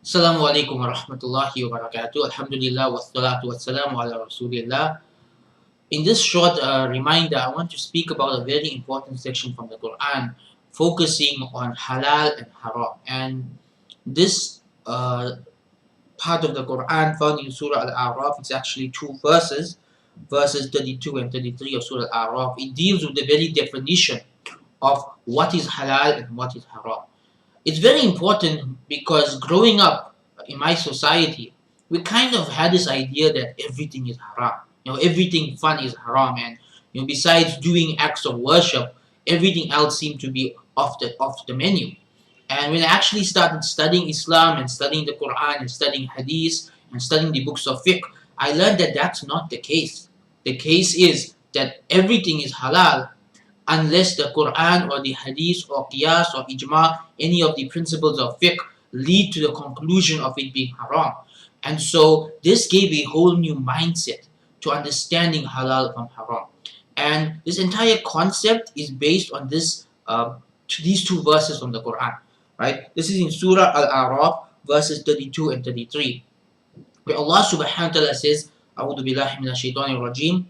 Assalamu alaikum wa rahmatullahi wa barakatuh. Alhamdulillah wa salatu wa salamu ala rasulillah. In this short reminder, I want to speak about a very important section from the Quran focusing on halal and haram. And this part of the Quran found in Surah Al-A'raf, it's actually two verses, verses 32 and 33 of Surah Al-A'raf. It deals with the very definition of what is halal and what is haram. It's very important because growing up in my society, we kind of had this idea that everything is haram. Everything fun is haram, and besides doing acts of worship, everything else seemed to be off the menu. And when I actually started studying Islam and studying the Quran and studying Hadith and studying the books of fiqh, I learned that that's not the case. The case is that everything is halal unless the Quran or the Hadith or Qiyas or Ijma, any of the principles of fiqh, lead to the conclusion of it being haram. And so this gave a whole new mindset to understanding halal from haram. And this entire concept is based on these two verses from the Quran. Right? This is in Surah Al-A'raf, verses 32 and 33, where Allah subhanahu wa ta'ala says, A'udhu billahi minash shaitanir rajim,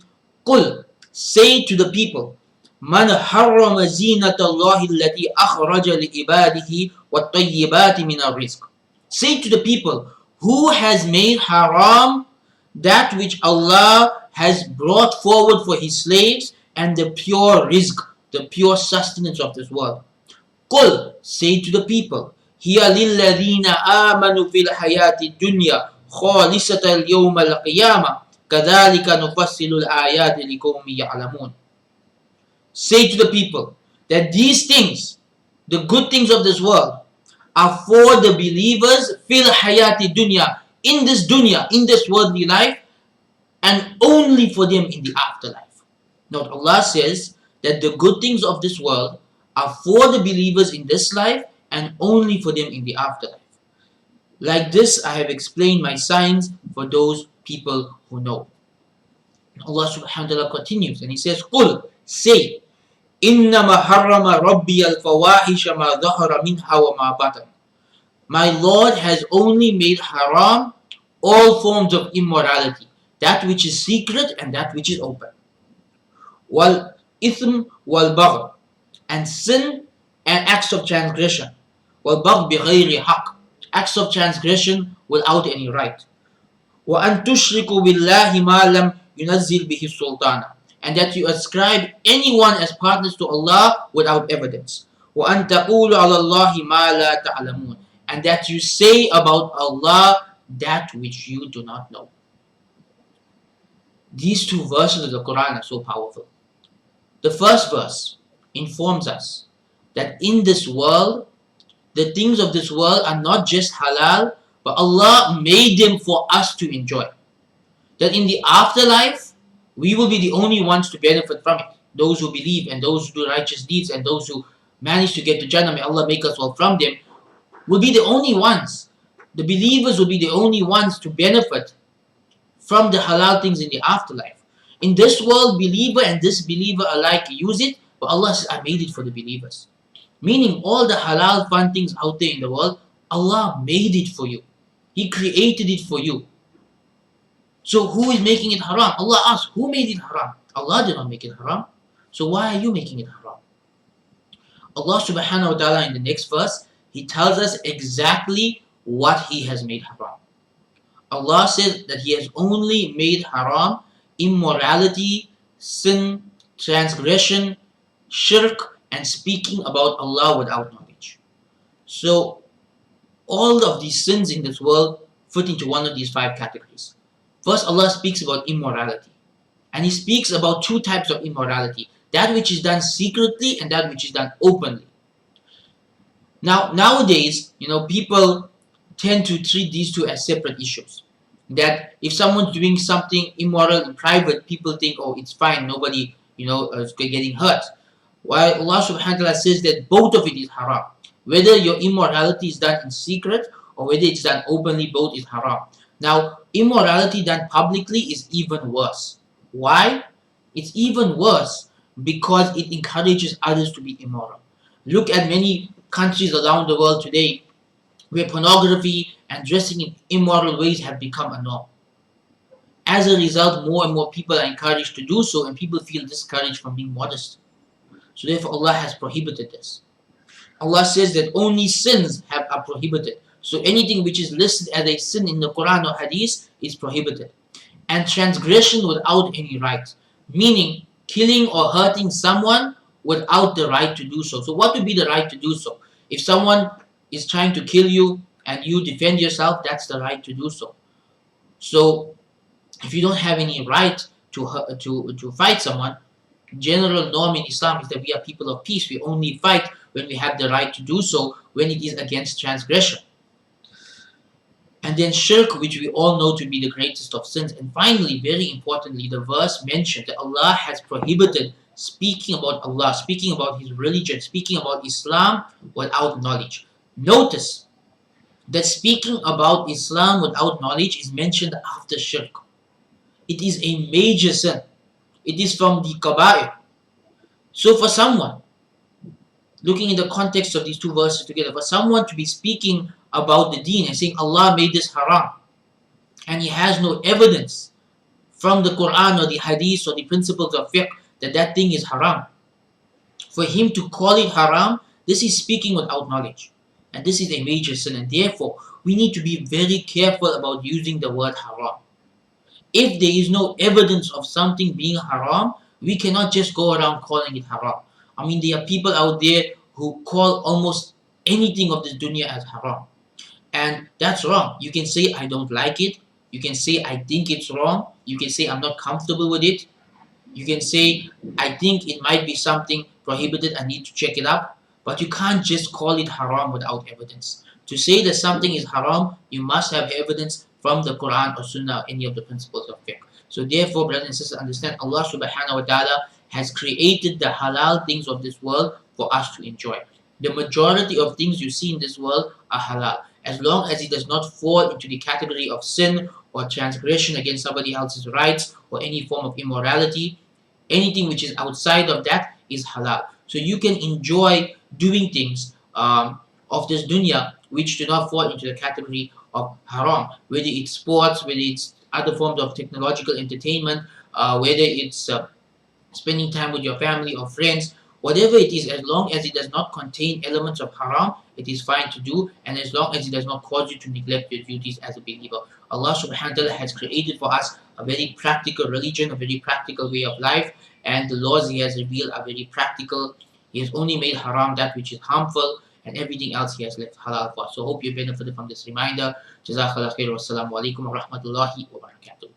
Qul, say to the people, Man harrama zinatallahi allati akhraja li ibadihi wat tayyibati min rizq. Say to the people, who has made haram that which Allah has brought forward for His slaves and the pure rizq, the pure sustenance of this world. Qul, say to the people, Hiya lilladhina amanu fil hayati dunya khalisatan yawma al-qiyamah kadhalika nufassilu al-ayati liqawmin ya'lamun. Say to the people that these things, the good things of this world, are for the believers fil hayati dunya, in this worldly life, and only for them in the afterlife. Now Allah says that the good things of this world are for the believers in this life and only for them in the afterlife. Like this, I have explained my signs for those people who know. Allah subhanahu wa ta'ala continues and He says, Qul, say, إِنَّمَا حَرَّمَ رَبِّيَ الْفَوَاحِشَ مَا ظَهَرَ مِنْهَا وَمَا بَطَنَ. My Lord has only made haram all forms of immorality, that which is secret and that which is open. وَالْإِثْمُ وَالْبَغْيُ, and sin and acts of transgression. وَالْبَغْيُ بِغَيْرِ حَقٍّ, acts of transgression without any right. وَأَن تُشْرِكُوا بِاللَّهِ مَا لَمْ يُنَزِّلْ بِهِ السُّلْطَانَ, and that you ascribe anyone as partners to Allah without evidence. وَأَن تَقُولُوا عَلَى اللَّهِ مَا لَا تَعْلَمُونَ, and that you say about Allah that which you do not know. These two verses of the Quran are so powerful. The first verse informs us that in this world, the things of this world are not just halal, but Allah made them for us to enjoy. That in the afterlife, we will be the only ones to benefit from it. Those who believe and those who do righteous deeds and those who manage to get to Jannah, may Allah make us all from them, will be the only ones. The believers will be the only ones to benefit from the halal things in the afterlife. In this world, believer and disbeliever alike use it, but Allah says, I made it for the believers. Meaning all the halal fun things out there in the world, Allah made it for you. He created it for you. So who is making it haram? Allah asks, who made it haram? Allah did not make it haram. So why are you making it haram? Allah subhanahu wa ta'ala in the next verse, He tells us exactly what He has made haram. Allah says that He has only made haram immorality, sin, transgression, shirk, and speaking about Allah without knowledge. So all of these sins in this world fit into one of these five categories. First, Allah speaks about immorality. And He speaks about two types of immorality. That which is done secretly and that which is done openly. Now, nowadays, people tend to treat these two as separate issues. That if someone's doing something immoral in private, people think, oh, it's fine, nobody, is getting hurt. While Allah subhanahu wa ta'ala says that both of it is haram. Whether your immorality is done in secret or whether it's done openly, both is haram. Now, immorality done publicly is even worse. Why? It's even worse because it encourages others to be immoral. Look at many countries around the world today where pornography and dressing in immoral ways have become a norm. As a result, more and more people are encouraged to do so, and people feel discouraged from being modest. So therefore Allah has prohibited this. Allah says that only sins are prohibited. So anything which is listed as a sin in the Quran or Hadith is prohibited. And transgression without any right, meaning killing or hurting someone without the right to do so. So what would be the right to do so? If someone is trying to kill you and you defend yourself, that's the right to do so. So if you don't have any right to fight someone, general norm in Islam is that we are people of peace. We only fight when we have the right to do so, when it is against transgression. And then shirk, which we all know to be the greatest of sins. And finally, very importantly, the verse mentioned that Allah has prohibited speaking about Allah, speaking about His religion, speaking about Islam without knowledge. Notice that speaking about Islam without knowledge is mentioned after shirk. It is a major sin. It is from the kaba'ir. So for someone, looking in the context of these two verses together, for someone to be speaking about the deen and saying Allah made this haram, and he has no evidence from the Quran or the Hadith or the principles of fiqh that that thing is haram, for him to call it haram, this is speaking without knowledge. And this is a major sin, and therefore we need to be very careful about using the word haram. If there is no evidence of something being haram, we cannot just go around calling it haram. I mean, there are people out there who call almost anything of this dunya as haram. And that's wrong. You can say, I don't like it. You can say, I think it's wrong. You can say, I'm not comfortable with it. You can say, I think it might be something prohibited. I need to check it up. But you can't just call it haram without evidence. To say that something is haram, you must have evidence from the Quran or Sunnah or any of the principles of fiqh. So therefore, brothers and sisters, understand Allah subhanahu wa ta'ala has created the halal things of this world for us to enjoy. The majority of things you see in this world are halal. As long as it does not fall into the category of sin or transgression against somebody else's rights or any form of immorality, anything which is outside of that is halal. So you can enjoy doing things of this dunya which do not fall into the category of haram, whether it's sports, whether it's other forms of technological entertainment, whether it's spending time with your family or friends, whatever it is, as long as it does not contain elements of haram, it is fine to do, and as long as it does not cause you to neglect your duties as a believer. Allah subhanahu wa ta'ala has created for us a very practical religion, a very practical way of life, and the laws He has revealed are very practical. He has only made haram that which is harmful, and everything else He has left halal for us. So hope you benefited from this reminder. Jazakallah khair. Wassalamu alaikum wa rahmatullahi wa barakatuh.